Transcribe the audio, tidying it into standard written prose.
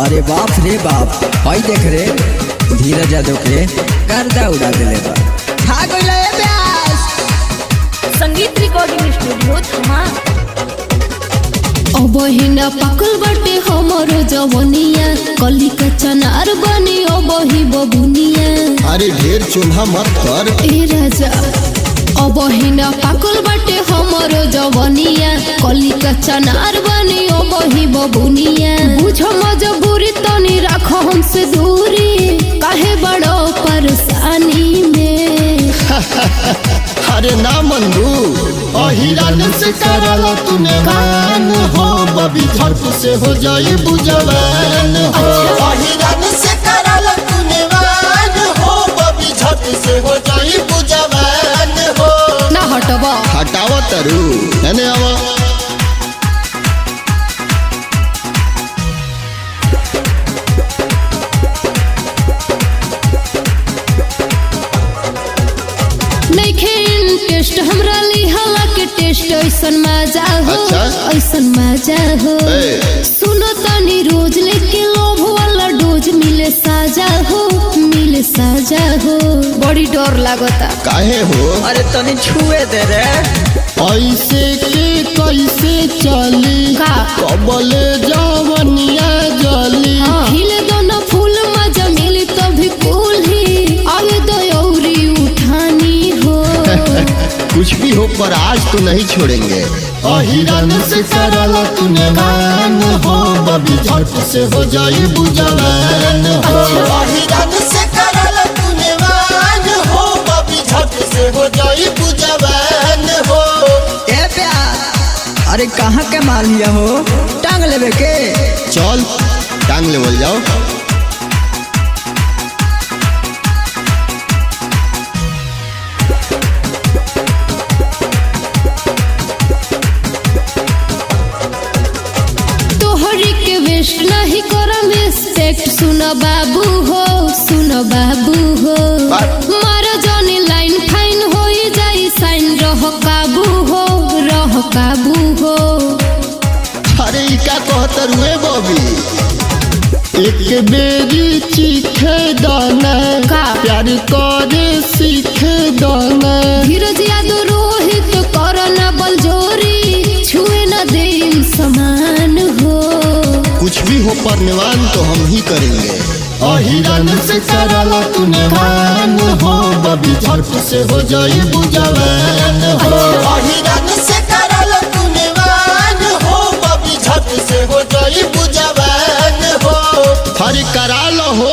अरे बाप रे बाप, भाई देख रे धीरज यादव के गर्दा उड़ा दिले बा। खा गइला ए ब्यास। संगीत रिकॉर्डिंग स्टूडियो धमा। अबहिना पाकल बाटे हमरो जवनिया, कली का चनार बनी अबही बबुनिया। अरे ढेर चूल्हा मत कर ए राजा, अबहिना पाकल बाटे हमरो जवनिया, कली का चनार बनी अबही बबुनिया। बुझो मजबूरी तनी राखो हमसे दूरी, काहे बड़ो परेशानी में। अरे ना मंदू अहिरान से करला तूने मान हो, बबी झट से हो जाए बुझवान हो। अहिरान से करला तूने मान हो, बबी झट से हो जाए बुझवान हो। ना हटवा हटावा तरू एने आवा। टेस्ट हमरा लिहाला के टेस्ट ऐसन मजा हो। अच्छा? ऐसन मजा हो। सुनो तनी रोज लेके लोभ वाला डोज मिले साजा हो, मिले साजा हो। बड़ी डर लागता। काहे हो? अरे तनी छुए दे रे। ऐसे के कैसे चली का? कबले जवनिया जली। खिले दो ना फूल मजा मिली तभी कुल्ही, आगे दो औरी उठानी हो। कुछ भी हो पर आज तो नहीं छोड़ेंगे। अहिरान से करला तूने मान हो, बबी झट से हो जाए बुझवान हो। अहिरान से करला तूने मान हो, बबी झट से हो जाए बुझवान हो। ए ब्यास, अरे कहाँ के माल लिया हो? टांग लेवे के? चल टांग लेवल जाओ। नहीं करम एक्सपेक्ट, सुनो बाबू हो, सुनो बाबू हो। मारो जानी लाइन फाइन हो जाई साइन, रह काबू हो, रह काबू हो। अरे क्या कहत रुए बबी, एक बेरी चीखे दाना का? प्यार करे सीखे दाना। धीरज यादव रोहित करना बलजोरी, छुए न दे समान हो। कुछ भी हो पर निवान तो हम ही करेंगे। अहिरान से करला तूने मान हो, बबी झट से हो जाए बुझवान हो। अहिरान से करला तूने मान हो, बबी झट से हो जाए बुझवान हो। हरि करा लो हो।